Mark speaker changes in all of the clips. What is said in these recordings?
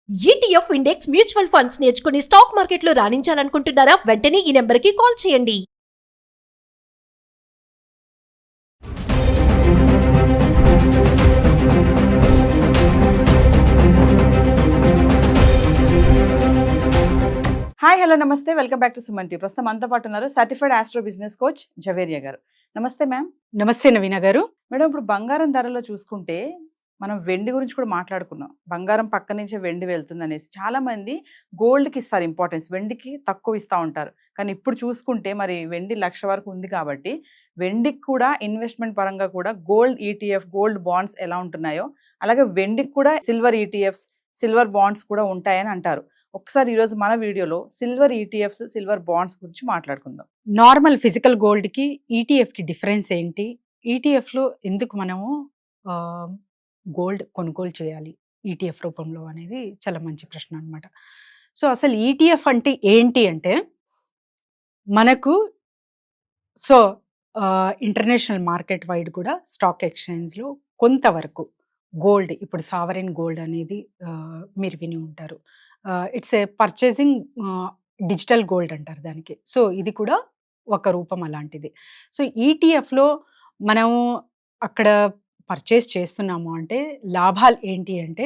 Speaker 1: ETF index mutual funds నేర్చుకుని stock మార్కెట్లో రాణించాలనుకుంటున్నారా? వెంటనే ఈ నెంబర్కి కాల్ చేయండి.
Speaker 2: హాయ్ హలో నమస్తే, welcome back to Suman TV. ప్రస్తుతం మనతో పాటు ఉన్నారు certified astro business coach Javeria గారు. నమస్తే మ్యామ్.
Speaker 3: నమస్తే నవీన గారు.
Speaker 2: మేడం, ఇప్పుడు బంగారం ధరలో చూసుకుంటే మనం వెండి గురించి కూడా మాట్లాడుకున్నాం. బంగారం పక్క నుంచే వెండి వెళ్తుంది అనేసి చాలా మంది గోల్డ్కి ఇస్తారు ఇంపార్టెన్స్, వెండికి తక్కువ ఇస్తూ ఉంటారు. కానీ ఇప్పుడు చూసుకుంటే మరి వెండి 1,00,000 వరకు ఉంది కాబట్టి వెండికి కూడా ఇన్వెస్ట్మెంట్ పరంగా కూడా గోల్డ్ ఈటీఎఫ్, గోల్డ్ బాండ్స్ ఎలా ఉంటున్నాయో అలాగే వెండికి కూడా సిల్వర్ ఈటీఎఫ్స్, సిల్వర్ బాండ్స్ కూడా ఉంటాయని అంటారు. ఒకసారి ఈరోజు మన వీడియోలో సిల్వర్ ఈటీఎఫ్స్, సిల్వర్ బాండ్స్ గురించి మాట్లాడుకుందాం.
Speaker 3: నార్మల్ ఫిజికల్ గోల్డ్కి ఈటీఎఫ్కి డిఫరెన్స్ ఏంటి? ఈటీఎఫ్లో ఎందుకు మనము గోల్డ్ కొనుగోలు చేయాలి ఈటీఎఫ్ రూపంలో అనేది చాలా మంచి ప్రశ్న అనమాట. సో అసలు ఈటీఎఫ్ అంటే ఏంటి అంటే మనకు ఇంటర్నేషనల్ మార్కెట్ వైడ్ కూడా స్టాక్ ఎక్స్చేంజ్లో కొంతవరకు గోల్డ్, ఇప్పుడు సావరెన్ గోల్డ్ అనేది మీరు విని ఉంటారు. It's a purchasing digital gold అంటారు దానికి. సో ఇది కూడా ఒక రూపం అలాంటిది. సో ఈటీఎఫ్లో మనము అక్కడ పర్చేస్ చేస్తున్నాము అంటే లాభాలు ఏంటి అంటే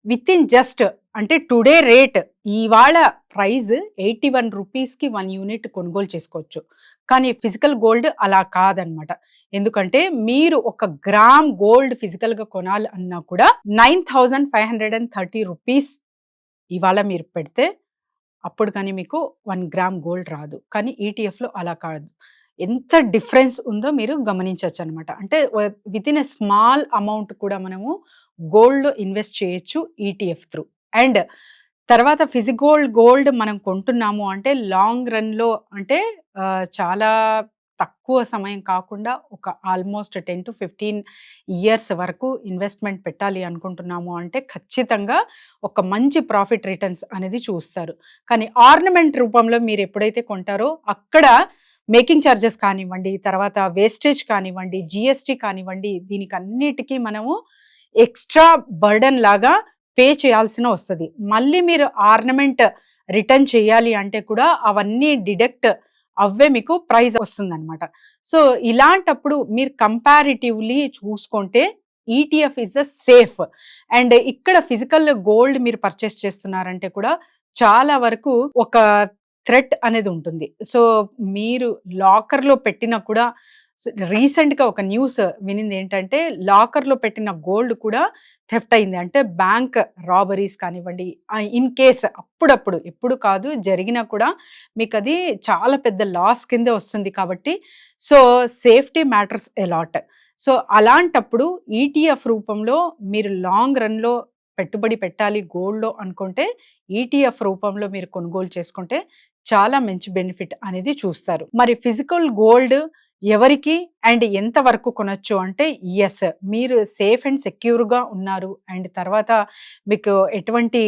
Speaker 3: విత్ ఇన్ జస్ట్ అంటే టుడే రేట్ ఇవాళ ప్రైస్ 81 రూపీస్కి 1 యూనిట్ కొనుగోలు చేసుకోవచ్చు. కానీ ఫిజికల్ గోల్డ్ అలా కాదనమాట. ఎందుకంటే మీరు 1 గ్రామ్ గోల్డ్ ఫిజికల్గా కొనాలి అన్నా కూడా 9,530 రూపీస్ ఇవాళ మీరు పెడితే అప్పుడు కానీ మీకు 1 గ్రామ్ గోల్డ్ రాదు. కానీ ఈటీఎఫ్లో అలా కాదు. ఎంత డిఫరెన్స్ ఉందో మీరు గమనించవచ్చు అనమాట. అంటే with in a small amount కూడా మనము గోల్డ్లో ఇన్వెస్ట్ చేయొచ్చు ఈటీఎఫ్ త్రూ. అండ్ తర్వాత గోల్డ్ మనం కొంటున్నాము అంటే లాంగ్ రన్లో అంటే చాలా తక్కువ సమయం కాకుండా ఒక ఆల్మోస్ట్ 10 to 15 ఇయర్స్ వరకు ఇన్వెస్ట్మెంట్ పెట్టాలి అనుకుంటున్నాము అంటే ఖచ్చితంగా ఒక మంచి ప్రాఫిట్ రిటర్న్స్ అనేది చూస్తారు. కానీ ఆర్నమెంట్ రూపంలో మీరు ఎప్పుడైతే కొంటారో అక్కడ మేకింగ్ ఛార్జెస్ కానివ్వండి, తర్వాత వేస్టేజ్ కానివ్వండి, జిఎస్టీ కానివ్వండి, దీనికి అన్నిటికీ మనము ఎక్స్ట్రా బర్డన్ లాగా పే చేయాల్సిన వస్తుంది. మళ్ళీ మీరు ఆర్నమెంట్ రిటర్న్ చేయాలి అంటే కూడా అవన్నీ డిడక్ట్ అవే మీకు ప్రైజ్ వస్తుందన్నమాట. సో ఇలాంటప్పుడు మీరు కంపారిటివ్లీ చూసుకుంటే ETF is the safe. And ఇక్కడ ఫిజికల్ గోల్డ్ మీరు పర్చేస్ చేస్తున్నారంటే కూడా చాలా వరకు ఒక థ్రెట్ అనేది ఉంటుంది. సో మీరు లాకర్లో పెట్టినా కూడా రీసెంట్గా ఒక న్యూస్ వినింది ఏంటంటే లాకర్లో పెట్టిన గోల్డ్ కూడా థెఫ్ట్ అయింది. అంటే బ్యాంక్ రాబరీస్ కానివ్వండి, ఇన్ కేస్ అప్పుడప్పుడు ఎప్పుడు కాదు జరిగినా కూడా మీకు అది చాలా పెద్ద లాస్ కిందే వస్తుంది. కాబట్టి so safety matters allot. So అలాంటప్పుడు ఈటీఎఫ్ రూపంలో మీరు లాంగ్ రన్లో పెట్టుబడి పెట్టాలి గోల్డ్లో అనుకుంటే ఈటీఎఫ్ రూపంలో మీరు కొనుగోలు చేసుకుంటే చాలా మంచి బెనిఫిట్ అనేది చూస్తారు. మరి ఫిజికల్ గోల్డ్ ఎవరికి అండ్ ఎంత వరకు కొనొచ్చు అంటే ఎస్, మీరు సేఫ్ అండ్ సెక్యూర్గా ఉన్నారు అండ్ తర్వాత మీకు ఎటువంటి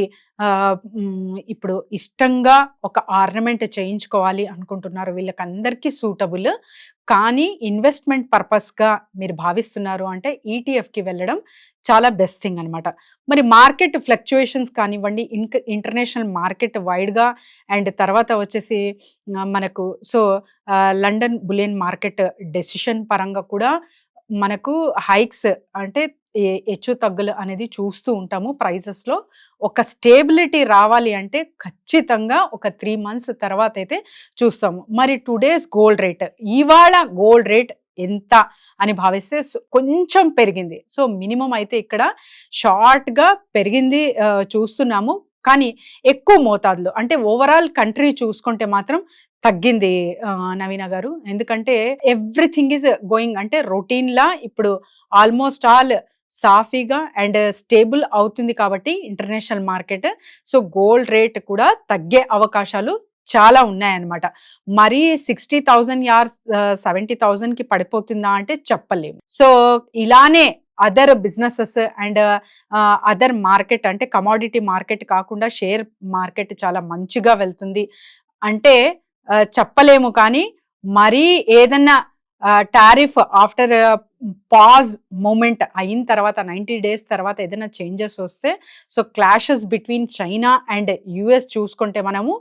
Speaker 3: ఇప్పుడు ఇష్టంగా ఒక ఆర్నమెంట్ చేయించుకోవాలి అనుకుంటున్నారు వీళ్ళకందరికీ సూటబుల్. కానీ ఇన్వెస్ట్మెంట్ పర్పస్గా మీరు భావిస్తున్నారు అంటే ఈటీఎఫ్కి వెళ్ళడం చాలా బెస్ట్ థింగ్ అనమాట. మరి మార్కెట్ ఫ్లక్చుయేషన్స్ కానివ్వండి, ఇంటర్నేషనల్ మార్కెట్ వైడ్గా అండ్ తర్వాత వచ్చేసి మనకు లండన్ బులియన్ మార్కెట్ డెసిషన్ పరంగా కూడా మనకు హైక్స్ అంటే హెచ్చు తగ్గులు అనేది చూస్తూ ఉంటాము ప్రైజెస్లో. ఒక స్టేబిలిటీ రావాలి అంటే ఖచ్చితంగా ఒక 3 months తర్వాత అయితే చూస్తాము. మరి టుడేస్ గోల్డ్ రేట్, ఇవాళ గోల్డ్ రేట్ ఎంత అని భావిస్తే కొంచెం పెరిగింది. సో మినిమం అయితే ఇక్కడ షార్ట్గా పెరిగింది చూస్తున్నాము. కానీ ఎక్కువ మోతాదులో అంటే ఓవరాల్ కంట్రీ చూసుకుంటే మాత్రం తగ్గింది నవీన గారు. ఎందుకంటే ఎవ్రీథింగ్ ఈజ్ గోయింగ్ అంటే రొటీన్లా ఇప్పుడు ఆల్మోస్ట్ ఆల్ సాఫీగా అండ్ స్టేబుల్ అవుతుంది కాబట్టి international market. So gold rate కూడా తగ్గే అవకాశాలు చాలా ఉన్నాయన్నమాట. మరీ 60,000 యార్ 70,000కి పడిపోతుందా అంటే చెప్పలేము. సో ఇలానే other businesses and other market అంటే కమోడిటీ మార్కెట్ కాకుండా షేర్ మార్కెట్ చాలా మంచిగా వెళ్తుంది అంటే చెప్పలేము. కానీ మరీ ఏదన్నా టారిఫ్ ఆఫ్టర్ పాజ్ మూమెంట్ అయిన తర్వాత 90 డేస్ తర్వాత ఏదైనా చేంజెస్ వస్తే so clashes between China and US చూసుకుంటే మనము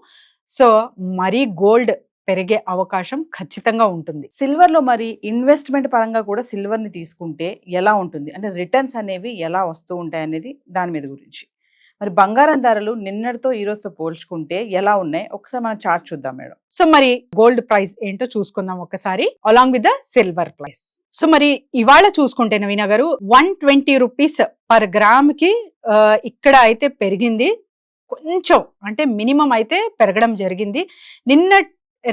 Speaker 3: సో మరీ గోల్డ్ పెరిగే అవకాశం ఖచ్చితంగా ఉంటుంది.
Speaker 2: సిల్వర్ లో మరి ఇన్వెస్ట్మెంట్ పరంగా కూడా సిల్వర్ ని తీసుకుంటే ఎలా ఉంటుంది, అంటే రిటర్న్స్ అనేవి ఎలా వస్తూ ఉంటాయి అనేది దాని మీద గురించి. మరి బంగారం ధరలు నిన్నటితో ఈ రోజుతో పోల్చుకుంటే ఎలా ఉన్నాయి, ఒకసారి మనం చార్ట్ చూద్దాం మేడం.
Speaker 3: సో మరి గోల్డ్ ప్రైస్ ఏంటో చూసుకుందాం ఒకసారి along with the silver price. So మరి ఇవాళ చూసుకుంటే నవీన గారు 120 రూపీస్ పర్ గ్రామ్ కి ఇక్కడ అయితే పెరిగింది కొంచెం, అంటే మినిమం అయితే పెరగడం జరిగింది. నిన్న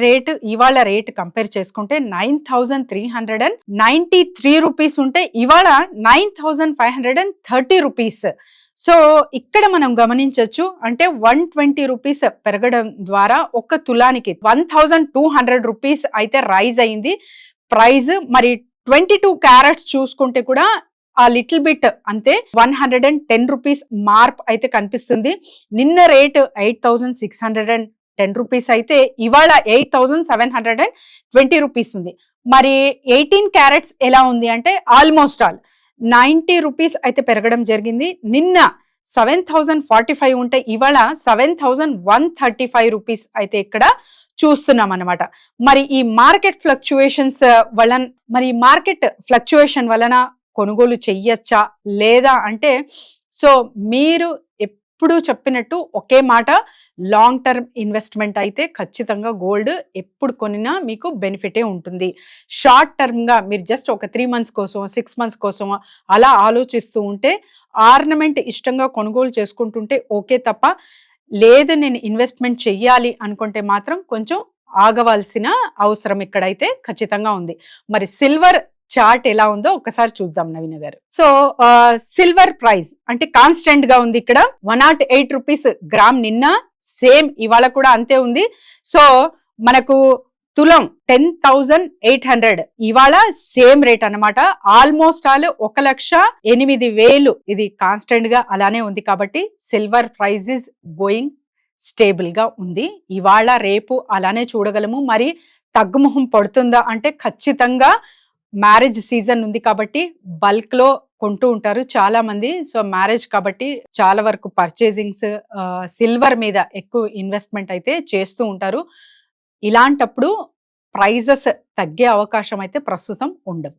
Speaker 3: రేట్ ఇవాళ రేట్ కంపేర్ చేసుకుంటే 9393 రూపీస్ ఉంటే ఇవాళ 9530 రూపీస్. సో ఇక్కడ మనం గమనించవచ్చు, అంటే 120 రూపీస్ పెరగడం ద్వారా ఒక్క తులానికి 1200 రూపీస్ అయితే రైజ్ అయింది ప్రైజ్. మరి 22 క్యారెట్స్ చూసుకుంటే కూడా ఆ లిటిల్ బిట్ అంతే 110 రూపీస్ మార్ప్ అయితే కనిపిస్తుంది. నిన్న రేట్ 8610 రూపీస్ అయితే ఇవాళ 8720 రూపీస్ ఉంది. మరి 18 క్యారెట్స్ ఎలా ఉంది అంటే ఆల్మోస్ట్ ఆల్ 90 రూపీస్ అయితే పెరగడం జరిగింది. నిన్న 7045 ఉంటే ఇవాళ 7135 రూపీస్ అయితే ఇక్కడ చూస్తున్నాం అన్నమాట. మరి ఈ మార్కెట్ ఫ్లక్చుయేషన్ వలన కొనుగోలు చెయ్యొచ్చా లేదా అంటే, సో మీరు ఎప్పుడు చెప్పినట్టు ఒకే మాట, లాంగ్ టర్మ్ ఇన్వెస్ట్మెంట్ అయితే ఖచ్చితంగా గోల్డ్ ఎప్పుడు కొనినా మీకు బెనిఫిటే ఉంటుంది. షార్ట్ టర్మ్గా మీరు జస్ట్ ఒక 3 మంత్స్ కోసం 6 మంత్స్ కోసం అలా ఆలోచిస్తూ ఉంటే, ఆర్నమెంట్ ఇష్టంగా కొనుగోలు చేసుకుంటుంటే ఓకే తప్ప, లేదు నేను ఇన్వెస్ట్మెంట్ చెయ్యాలి అనుకుంటే మాత్రం కొంచెం ఆగవలసిన అవసరం ఇక్కడైతే ఖచ్చితంగా ఉంది. మరి సిల్వర్ చార్ట్ ఎలా ఉందో ఒకసారి చూద్దాం నవీన గారు. సో సిల్వర్ ప్రైస్ అంటే కాన్స్టెంట్ గా ఉంది ఇక్కడ 108 రూపీస్ గ్రామ్, నిన్న సేమ్ ఇవాళ కూడా అంతే ఉంది. సో మనకు తులం 10,800 ఇవాళ సేమ్ రేట్ అన్నమాట. ఆల్మోస్ట్ ఆల్ 1,08,000 ఇది కాన్స్టెంట్ గా అలానే ఉంది. కాబట్టి silver price is going stable గా ఉంది. ఇవాళ రేపు అలానే చూడగలము. మరి తగ్గుముఖం పడుతుందా అంటే ఖచ్చితంగా మ్యారేజ్ సీజన్ ఉంది కాబట్టి బల్క్ లో కొంటూ ఉంటారు చాలా మంది. సో మ్యారేజ్ కాబట్టి చాలా వరకు పర్చేజింగ్స్ సిల్వర్ మీద ఎక్కువ ఇన్వెస్ట్మెంట్ అయితే చేస్తూ ఉంటారు. ఇలాంటప్పుడు ప్రైజెస్ తగ్గే అవకాశం అయితే ప్రస్తుతం ఉండవు.